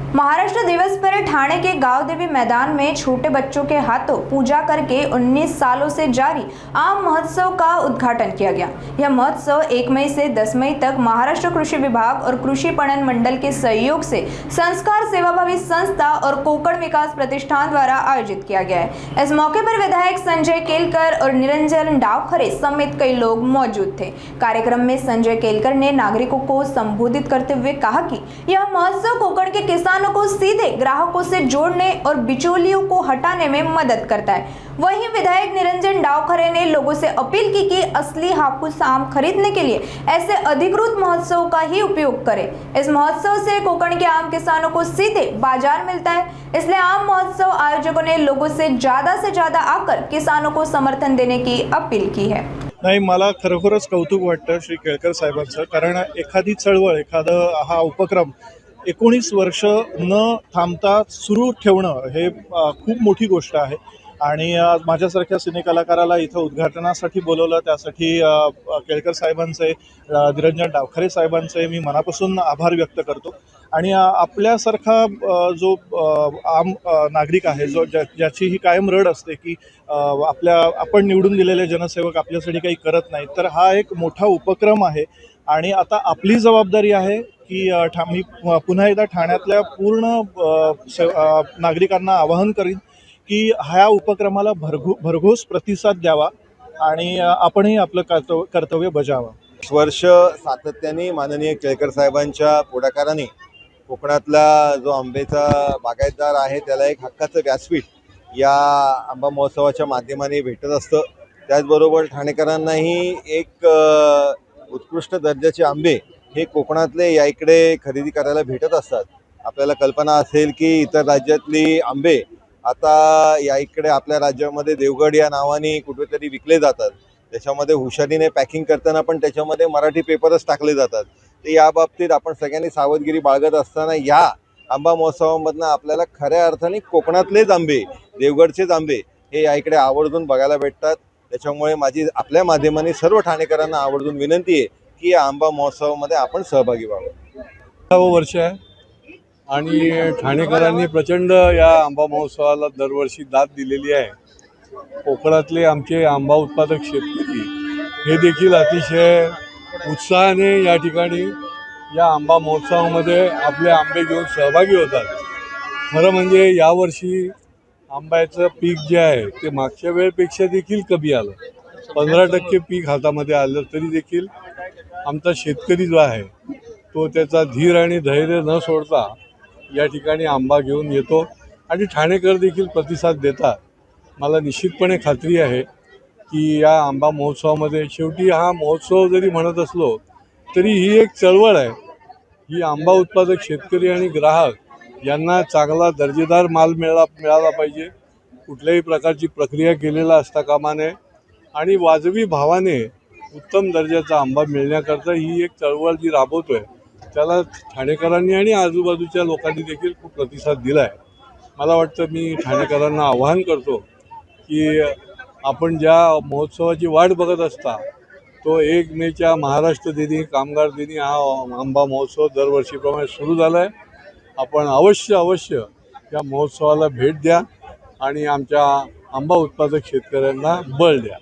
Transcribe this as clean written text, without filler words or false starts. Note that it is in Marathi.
महाराष्ट्र दिवस पर ठाणे के गांव देवी मैदान में छोटे बच्चों के हाथों पूजा करके 19 सालों से जारी आम महोत्सव का उद्घाटन किया गया। यह महोत्सव 1 मई से 10 मई तक महाराष्ट्र कृषि विभाग और कृषि पणन मंडल के सहयोग से संस्कार सेवाभावी संस्था और कोकण विकास प्रतिष्ठान द्वारा आयोजित किया गया है। इस मौके पर विधायक संजय केलकर और निरंजन डावखरे समेत कई लोग मौजूद थे। कार्यक्रम में संजय केलकर ने नागरिकों को संबोधित करते हुए कहा कि यह महोत्सव कोकण के किसानों को सीधे ग्राहकों से जोड़ने और बिचौलियों को हटाने में मदद करता है। वहीं विधायक निरंजन डावखरे ने लोगों से अपील की कि असली हापुस आम खरीदने के लिए ऐसे अधिकृत महोत्सव का ही उपयोग करें। इस महोत्सव से कोकण के आम किसानों को सीधे बाजार मिलता है, इसलिए आम महोत्सव आयोजकों ने लोगों से ज्यादा आकर किसानों को समर्थन देने की अपील की है। नाही, मला खरोखरच कौतुक वाटतं श्री केळकर साहेबांचं, कारण एखादी चळवळ, एखादा हा उपक्रम 19 वर्ष न थांबता सुरू ठेवणं हे खूप मोठी गोष्ट आहे। आणि माझ्यासारख्या सिनेकलाकाराला इथं उद्घाटनासाठी बोलवलं, त्यासाठी केळकर साहेबांचे, निरंजन डावखरे साहेबांचे मी मनापासून आभार व्यक्त करतो। आणि आपल्यासारखा जो आम नागरिक आहे, जो ज्याची ही कायम रड असते की आपण निवडून दिलेले जनसेवक आपल्यासाठी काही करत नाहीत, तर हा एक मोठा उपक्रम आहे। आणि आता आपली जबाबदारी आहे की मी पुन्हा एकदा ठाण्यातल्या पूर्ण नागरिकांना आवाहन करीन की ह्या उपक्रमाला भरघोस प्रतिसाद द्यावा आणि आपणही आपलं कर्तव्य बजावा। वर्ष सातत्याने माननीय केळकर साहेबांच्या पुढाकाराने कोकणातला जो आंब्याचा बागायतदार आहे त्याला एक हक्काचं व्यासपीठ या आंबा महोत्सवाच्या माध्यमाने भेटत असतं। त्याचबरोबर ठाणेकरांनाही एक उत्कृष्ट दर्जाचे आंबे हे कोकणातले या इकडे खरेदी करायला भेटत असतात। आपल्याला कल्पना असेल की इतर राज्यातली आंबे आता या इकडे आपल्या राज्यामध्ये देवगड या नावाने कुठेतरी विकले जातात। त्याच्यामध्ये हुशारीने पॅकिंग करताना पण त्याच्यामध्ये मराठी पेपरच टाकले जातात। तर या बाबतीत आपण सगळ्यांनी सावधगिरी बाळगत असताना या आंबा महोत्सवामधनं आपल्याला खऱ्या अर्थाने कोकणातलेच आंबे, देवगडचेच आंबे हे या इकडे आवर्जून बघायला भेटतात। त्याच्यामुळे माझी आपल्या माध्यमाने सर्व ठाणेकरांना आवर्जून विनंती आहे की या आंबा महोत्सवामध्ये आपण सहभागी व्हावं। 10वं वर्ष आहे आणि ठाणेकरांनी प्रचंड या आंबा महोत्सवाला दरवर्षी दाद दिलेली आहे। कोकणातले आमचे आंबा उत्पादक शेतकरी हे देखील अतिशय उत्साहाने या ठिकाणी या आंबा महोत्सवामध्ये आपले आंबे घेऊन सहभागी होतात। खरं म्हणजे यावर्षी आंब्याचं पीक जे आहे ते मागच्या वेळेपेक्षा देखील कमी आलं। 15% पीक हातामध्ये आलं तरी देखील आमचा शेतकरी जो आहे तो त्याचा धीर आणि धैर्य न सोडता या ठिकाणी आंबा घेऊन येतो आणि ठाणेकर देखील प्रतिसाद देतात। मला निश्चितपणे खात्री आहे की या आंबा महोत्सवामध्ये शेवटी हा महोत्सव जरी म्हणत असलो तरी ही एक चळवळ आहे। ही आंबा उत्पादक शेतकरी आणि ग्राहक यांना चांगला दर्जेदार माल मिळाला पाहिजे, कुठल्याही प्रकारची प्रक्रिया केलेला असता कामा नये आणि वाजवी भावाने उत्तम दर्जाचा आंबा मिळण्याकरता ही एक चळवळ जी राबवतोय त्याला ठाणेकरांनी आणि आजूबाजूच्या लोकांनी देखील खूप प्रतिसाद दिला आहे। मला वाटतं मी ठाणेकरांना आवाहन करतो की आपण ज्या महोत्सवाची वाट बघत असता तो 1 मेच्या महाराष्ट्र दिनी, कामगार दिनी हा आंबा महोत्सव दरवर्षीप्रमाणे सुरू झाला आहे। आपण अवश्य या महोत्सवाला भेट द्या आणि आमच्या आंबा उत्पादक शेतकऱ्यांना बळ द्या।